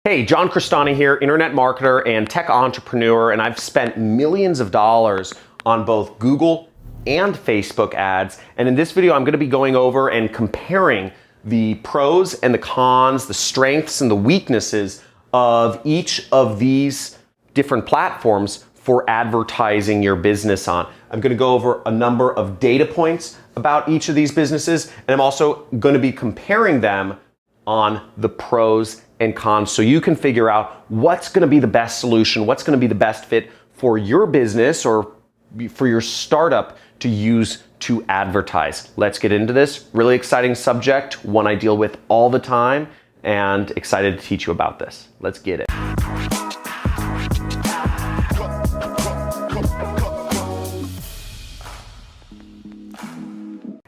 Hey, John Crestani here, internet marketer and tech entrepreneur, and I've spent millions of dollars on both Google and Facebook ads. And in this video, I'm gonna be going over and comparing the pros and the cons, the strengths and the weaknesses of each of these different platforms for advertising your business on. I'm gonna go over a number of data points about each of these businesses, and I'm also gonna be comparing them on the pros and cons so you can figure out what's gonna be the best solution, what's gonna be the best fit for your business or for your startup to use to advertise. Let's get into this. Really exciting subject, one I deal with all the time, and excited to teach you about this. Let's get it.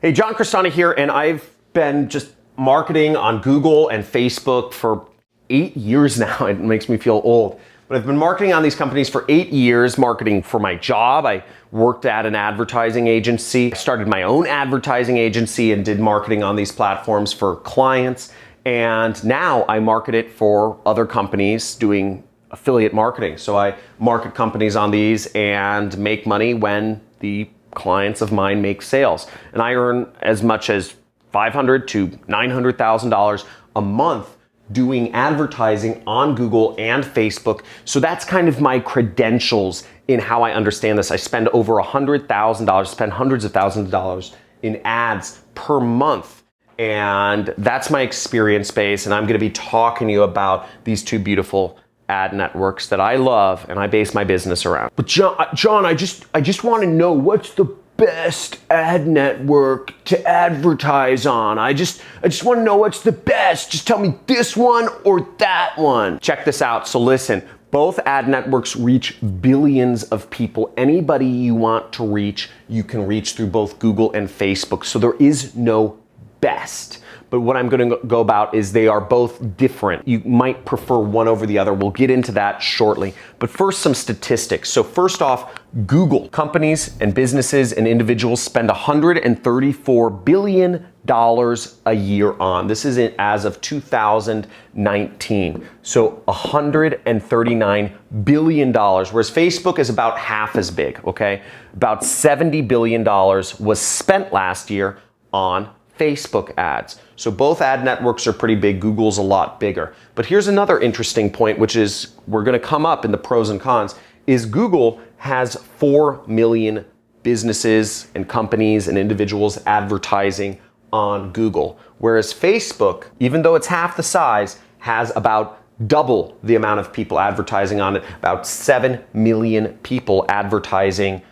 Hey, John Crestani here, and I've been just marketing on Google and Facebook for 8 years now. It makes me feel old. But I've been marketing on these companies for 8 years, marketing for my job. I worked at an advertising agency. I started my own advertising agency and did marketing on these platforms for clients. And now I market it for other companies doing affiliate marketing. So I market companies on these and make money when the clients of mine make sales. And I earn as much as $500,000 to $900,000 a month doing advertising on Google and Facebook. So that's kind of my credentials in how I understand this. I spend over $100,000, spend hundreds of thousands of dollars in ads per month. And that's my experience base. And I'm gonna be talking to you about these two beautiful ad networks that I love and I base my business around. But John, I just wanna know what's the best ad network to advertise on. I just want to know what's the best. Just tell me this one or that one. Check this out. So listen, both ad networks reach billions of people. Anybody you want to reach, you can reach through both Google and Facebook. So there is no best. But what I'm going to go about is they are both different. You might prefer one over the other. We'll get into that shortly. But first, some statistics. So first off, Google. Companies and businesses and individuals spend $134 billion a year on. This is as of 2019. So $139 billion, whereas Facebook is about half as big, okay? About $70 billion was spent last year on Facebook ads. So both ad networks are pretty big. Google's a lot bigger. But here's another interesting point, which is we're going to come up in the pros and cons, is Google has 4 million businesses and companies and individuals advertising on Google. Whereas Facebook, even though it's half the size, has about double the amount of people advertising on it, about 7 million people advertising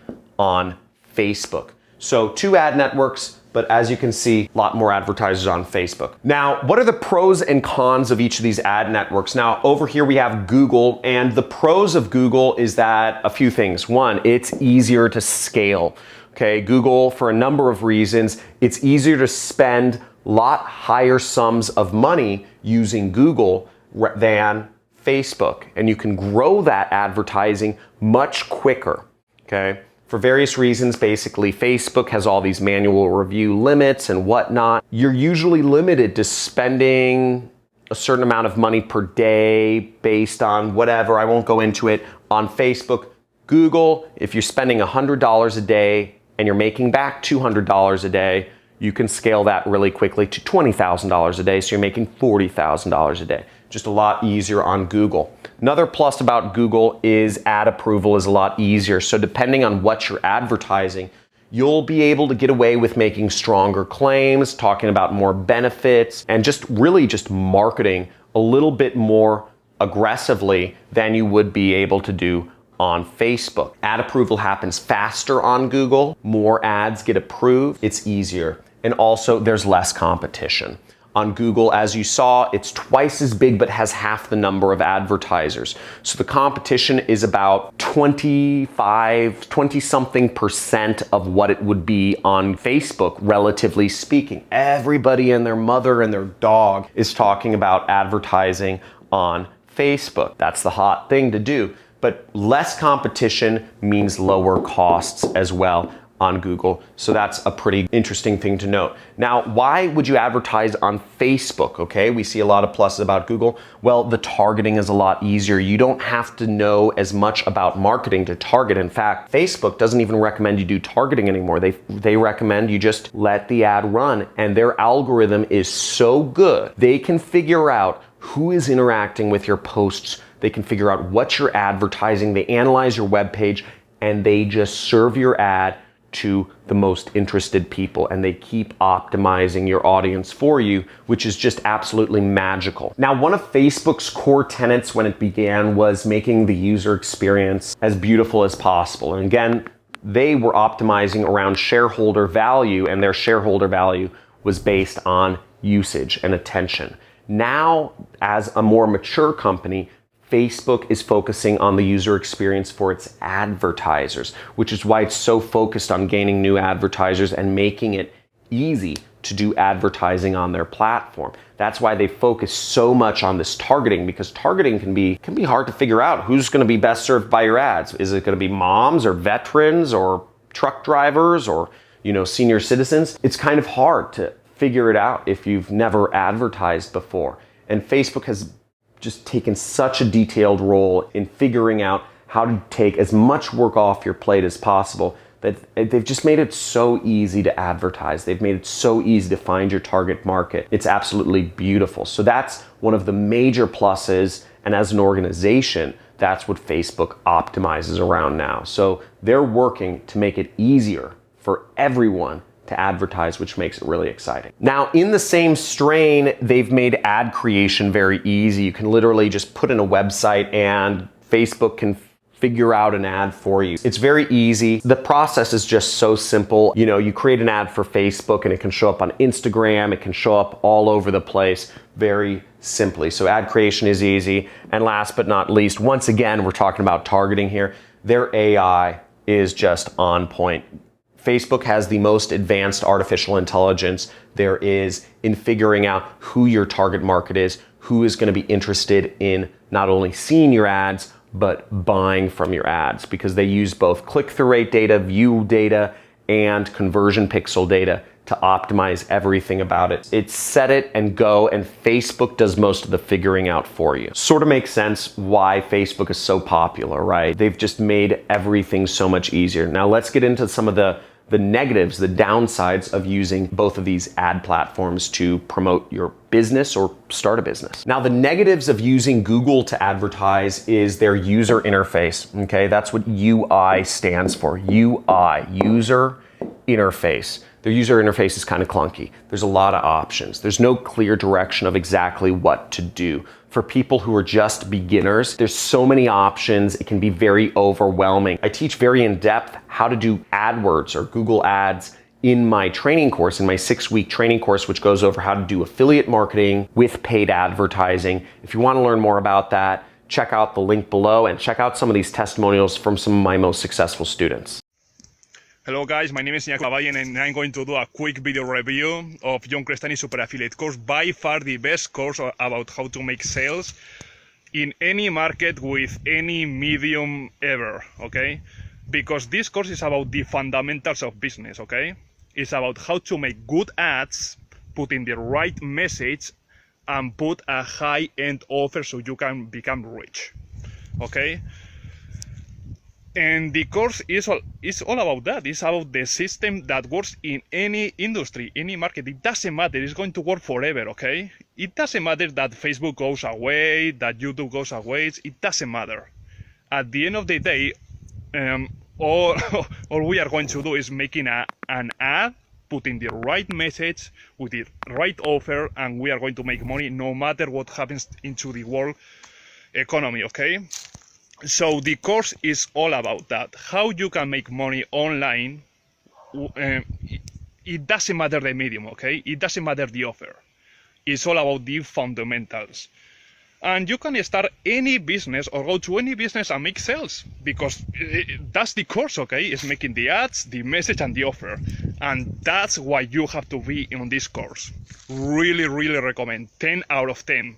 on Facebook. So two ad networks, but as you can see, a lot more advertisers on Facebook. Now, what are the pros and cons of each of these ad networks? Now, over here we have Google, and the pros of Google is that a few things. One, it's easier to scale. Okay, Google, for a number of reasons, it's easier to spend a lot higher sums of money using Google than Facebook, and you can grow that advertising much quicker, okay? For various reasons, basically, Facebook has all these manual review limits and whatnot. You're usually limited to spending a certain amount of money per day based on whatever. I won't go into it. On Facebook, Google, if you're spending $100 a day and you're making back $200 a day, you can scale that really quickly to $20,000 a day, so you're making $40,000 a day. Just a lot easier on Google. Another plus about Google is ad approval is a lot easier. So depending on what you're advertising, you'll be able to get away with making stronger claims, talking about more benefits, and just really just marketing a little bit more aggressively than you would be able to do on Facebook. Ad approval happens faster on Google. More ads get approved. It's easier. And also there's less competition. On Google, as you saw, it's twice as big but has half the number of advertisers. So the competition is about 20-something% of what it would be on Facebook, relatively speaking. Everybody and their mother and their dog is talking about advertising on Facebook. That's the hot thing to do. But less competition means lower costs as well on Google. So that's a pretty interesting thing to note. Now, why would you advertise on Facebook? Okay, we see a lot of pluses about Google. Well, the targeting is a lot easier. You don't have to know as much about marketing to target. In fact, Facebook doesn't even recommend you do targeting anymore. They recommend you just let the ad run, and their algorithm is so good. They can figure out who is interacting with your posts. They can figure out what you're advertising. They analyze your web page, and they just serve your ad to the most interested people, and they keep optimizing your audience for you, which is just absolutely magical. Now, one of Facebook's core tenets when it began was making the user experience as beautiful as possible. And again, they were optimizing around shareholder value, and their shareholder value was based on usage and attention. Now, as a more mature company, Facebook is focusing on the user experience for its advertisers, which is why it's so focused on gaining new advertisers and making it easy to do advertising on their platform. That's why they focus so much on this targeting, because targeting can be hard to figure out who's going to be best served by your ads. Is it going to be moms or veterans or truck drivers or, senior citizens? It's kind of hard to figure it out if you've never advertised before. And Facebook has just taken such a detailed role in figuring out how to take as much work off your plate as possible that they've just made it so easy to advertise. They've made it so easy to find your target market. It's absolutely beautiful. So that's one of the major pluses. And as an organization, that's what Facebook optimizes around now. So they're working to make it easier for everyone to advertise, which makes it really exciting. Now, in the same strain, they've made ad creation very easy. You can literally just put in a website and Facebook can figure out an ad for you. It's very easy. The process is just so simple. You create an ad for Facebook and it can show up on Instagram. It can show up all over the place very simply. So ad creation is easy. And last but not least, once again, we're talking about targeting here. Their AI is just on point. Facebook has the most advanced artificial intelligence there is in figuring out who your target market is, who is going to be interested in not only seeing your ads, but buying from your ads, because they use both click-through rate data, view data, and conversion pixel data to optimize everything about it. It's set it and go, and Facebook does most of the figuring out for you. Sort of makes sense why Facebook is so popular, right? They've just made everything so much easier. Now let's get into some of the negatives, the downsides of using both of these ad platforms to promote your business or start a business. Now, the negatives of using Google to advertise is their user interface, okay? That's what UI stands for, UI, user interface. Their user interface is kind of clunky. There's a lot of options. There's no clear direction of exactly what to do. For people who are just beginners, there's so many options, it can be very overwhelming. I teach very in-depth how to do AdWords or Google Ads in my training course, in my 6-week training course, which goes over how to do affiliate marketing with paid advertising. If you want to learn more about that, check out the link below and check out some of these testimonials from some of my most successful students. Hello guys, my name is Iñaki Lavallen and I'm going to do a quick video review of John Crestani's Super Affiliate course, by far the best course about how to make sales in any market with any medium ever, okay? Because this course is about the fundamentals of business, okay? It's about how to make good ads, put in the right message, and put a high-end offer so you can become rich, okay? And the course is all about that. It's about the system that works in any industry, any market. It doesn't matter. It's going to work forever, okay? It doesn't matter that Facebook goes away, that YouTube goes away. It doesn't matter. At the end of the day, all we are going to do is making an ad, putting the right message with the right offer, and we are going to make money no matter what happens into the world economy, okay? So the course is all about that, how you can make money online. It doesn't matter the medium, okay? It doesn't matter the offer. It's all about the fundamentals. And you can start any business or go to any business and make sales, because that's the course, okay? It's making the ads, the message, and the offer. And that's why you have to be in this course. Really, really recommend. 10 out of 10.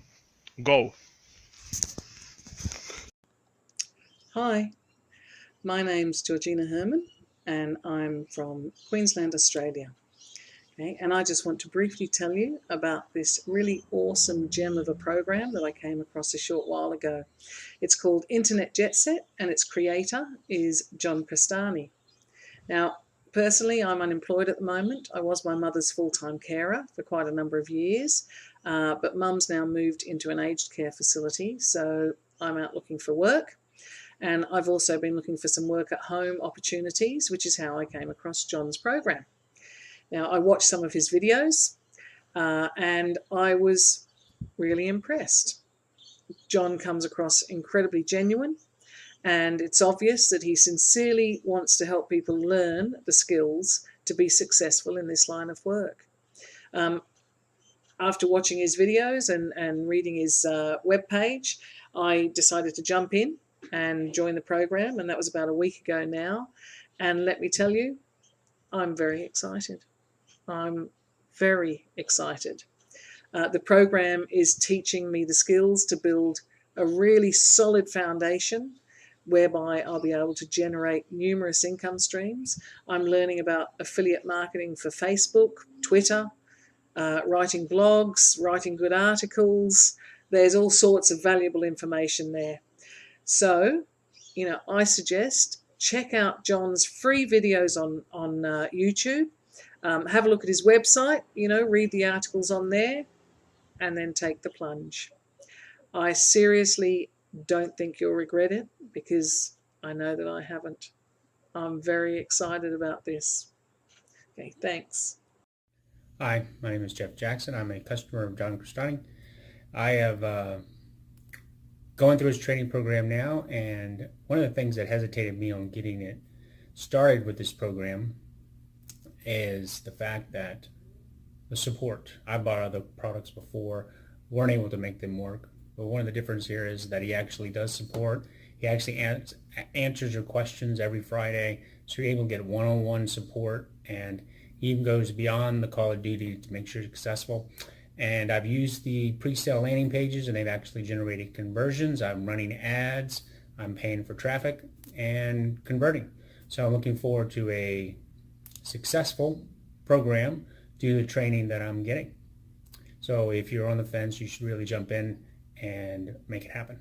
Go. Hi, my name's Georgina Herman, and I'm from Queensland, Australia. Okay, and I just want to briefly tell you about this really awesome gem of a program that I came across a short while ago. It's called Internet Jet Set, and its creator is John Crestani. Now, personally, I'm unemployed at the moment. I was my mother's full-time carer for quite a number of years, but mum's now moved into an aged care facility, so I'm out looking for work. And I've also been looking for some work at home opportunities, which is how I came across John's program. Now, I watched some of his videos and I was really impressed. John comes across incredibly genuine, and it's obvious that he sincerely wants to help people learn the skills to be successful in this line of work. After watching his videos and reading his webpage, I decided to jump in and join the program, and that was about a week ago now. And let me tell you, I'm very excited. I'm very excited. The program is teaching me the skills to build a really solid foundation whereby I'll be able to generate numerous income streams. I'm learning about affiliate marketing for Facebook, Twitter, writing blogs, writing good articles. There's all sorts of valuable information there. So, I suggest check out John's free videos on YouTube. Have a look at his website, read the articles on there, and then take the plunge. I seriously don't think you'll regret it, because I know that I haven't. I'm very excited about this. Okay, thanks. Hi, my name is Jeff Jackson. I'm a customer of John Crestani. I have going through his training program now, and one of the things that hesitated me on getting it started with this program is the fact that the support. I bought other products before, weren't able to make them work. But one of the differences here is that he actually does support. He actually answers your questions every Friday, so you're able to get one-on-one support, and he even goes beyond the call of duty to make sure you're successful. And I've used the pre-sale landing pages, and they've actually generated conversions. I'm running ads, I'm paying for traffic, and converting. So I'm looking forward to a successful program due to the training that I'm getting. So if you're on the fence, you should really jump in and make it happen.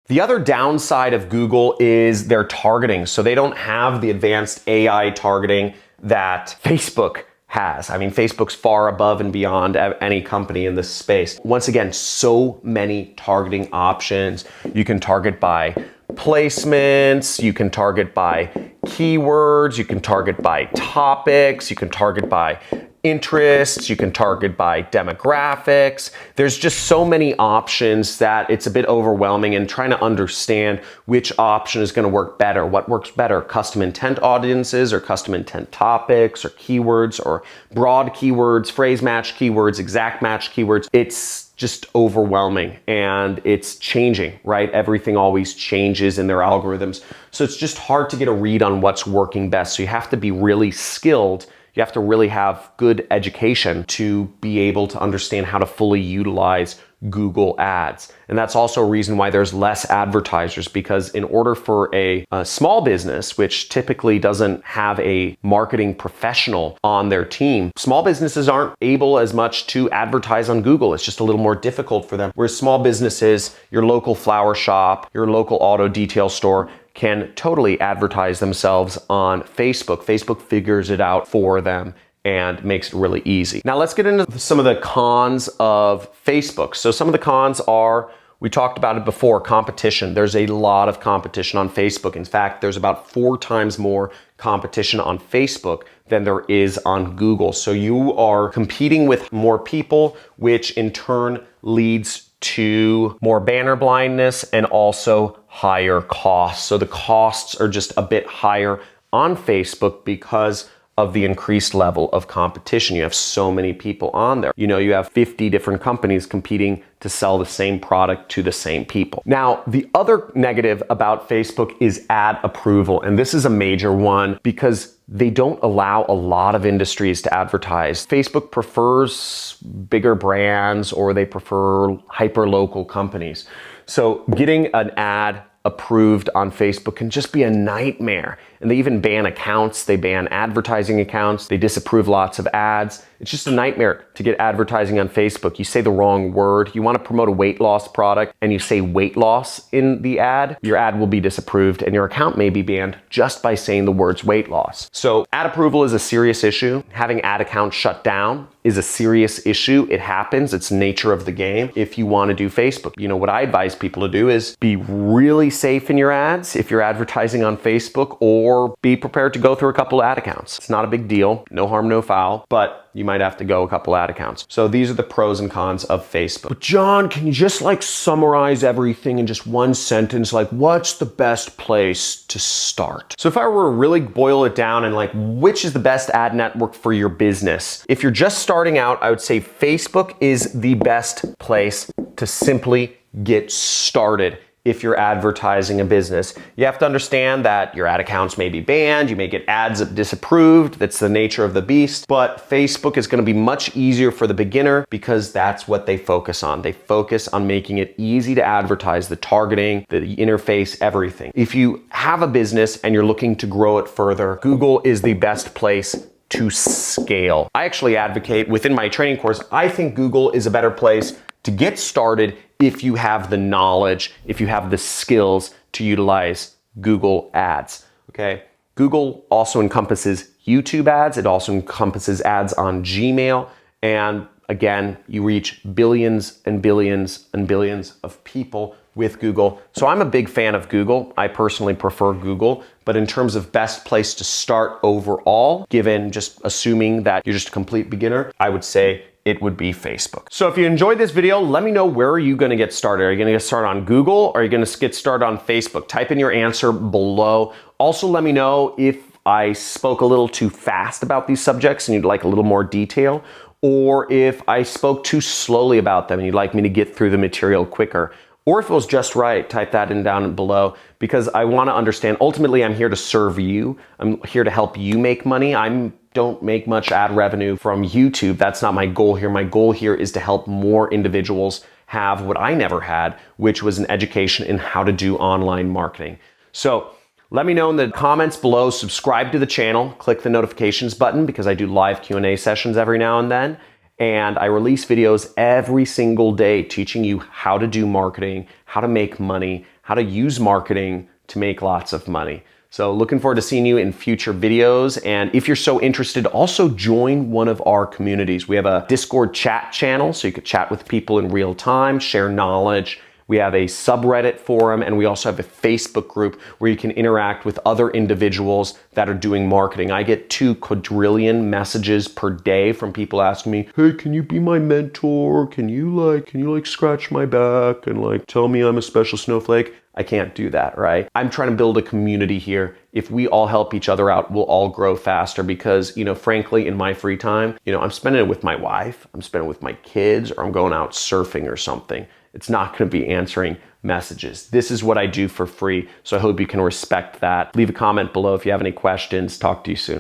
The other downside of Google is their targeting. So they don't have the advanced AI targeting that Facebook has. I mean, Facebook's far above and beyond any company in this space. Once again, so many targeting options. You can target by placements, you can target by keywords, you can target by topics, you can target by interests, you can target by demographics. There's just so many options that it's a bit overwhelming, and trying to understand which option is going to work better. What works better, custom intent audiences or custom intent topics or keywords or broad keywords, phrase match keywords, exact match keywords. It's just overwhelming, and it's changing, right? Everything always changes in their algorithms. So it's just hard to get a read on what's working best. So you have to be really skilled. You have to really have good education to be able to understand how to fully utilize Google Ads. And that's also a reason why there's less advertisers, because in order for a small business, which typically doesn't have a marketing professional on their team, small businesses aren't able as much to advertise on Google. It's just a little more difficult for them. Whereas small businesses, your local flower shop, your local auto detail store, can totally advertise themselves on Facebook. Facebook figures it out for them and makes it really easy. Now let's get into some of the cons of Facebook. So some of the cons are, we talked about it before, competition. There's a lot of competition on Facebook. In fact, there's about 4 times more competition on Facebook than there is on Google. So you are competing with more people, which in turn leads to more banner blindness and also higher costs. So the costs are just a bit higher on Facebook because of the increased level of competition. You have so many people on there. You have 50 different companies competing to sell the same product to the same people. Now, the other negative about Facebook is ad approval. And this is a major one because they don't allow a lot of industries to advertise. Facebook prefers bigger brands, or they prefer hyper-local companies. So getting an ad approved on Facebook can just be a nightmare. And they even ban accounts, they ban advertising accounts, they disapprove lots of ads. It's just a nightmare to get advertising on Facebook. You say the wrong word, you want to promote a weight loss product and you say weight loss in the ad, your ad will be disapproved and your account may be banned just by saying the words weight loss. So ad approval is a serious issue. Having ad accounts shut down is a serious issue. It happens. It's the nature of the game. If you want to do Facebook, you know, what I advise people to do is be really safe in your ads if you're advertising on Facebook, or be prepared to go through a couple ad accounts. It's not a big deal. No harm, no foul, but you might have to go a couple ad accounts. So these are the pros and cons of Facebook. But John, can you just like summarize everything in just one sentence? Like, what's the best place to start? So if I were to really boil it down and like, which is the best ad network for your business? If you're just starting out, I would say Facebook is the best place to simply get started. If you're advertising a business, you have to understand that your ad accounts may be banned, you may get ads disapproved, that's the nature of the beast, but Facebook is going to be much easier for the beginner because that's what they focus on. They focus on making it easy to advertise, the targeting, the interface, everything. If you have a business and you're looking to grow it further, Google is the best place to scale. I actually advocate within my training course, I think Google is a better place to get started if you have the knowledge, if you have the skills to utilize Google ads, okay? Google also encompasses YouTube ads. It also encompasses ads on Gmail. And again, you reach billions and billions and billions of people with Google. So I'm a big fan of Google. I personally prefer Google, but in terms of best place to start overall, given just assuming that you're just a complete beginner, I would say it would be Facebook. So if you enjoyed this video, let me know, where are you gonna get started? Are you gonna get started on Google or are you gonna get started on Facebook? Type in your answer below. Also, let me know if I spoke a little too fast about these subjects and you'd like a little more detail, or if I spoke too slowly about them and you'd like me to get through the material quicker. Or if it was just right, type that in down below, because I want to understand, ultimately I'm here to serve you. I'm here to help you make money. I don't make much ad revenue from YouTube. That's not my goal here. My goal here is to help more individuals have what I never had, which was an education in how to do online marketing. So let me know in the comments below, subscribe to the channel, click the notifications button because I do live Q&A sessions every now and then. And I release videos every single day teaching you how to do marketing, how to make money, how to use marketing to make lots of money. So looking forward to seeing you in future videos. And if you're so interested, also join one of our communities. We have a Discord chat channel, so you could chat with people in real time, share knowledge. We have a subreddit forum, and we also have a Facebook group where you can interact with other individuals that are doing marketing. I get 2 quadrillion messages per day from people asking me, hey, can you be my mentor? Can you scratch my back and like tell me I'm a special snowflake? I can't do that, right? I'm trying to build a community here. If we all help each other out, we'll all grow faster because, you know, frankly, in my free time, you know, I'm spending it with my wife, I'm spending it with my kids, or I'm going out surfing or something. It's not going to be answering messages. This is what I do for free, so I hope you can respect that. Leave a comment below if you have any questions. Talk to you soon.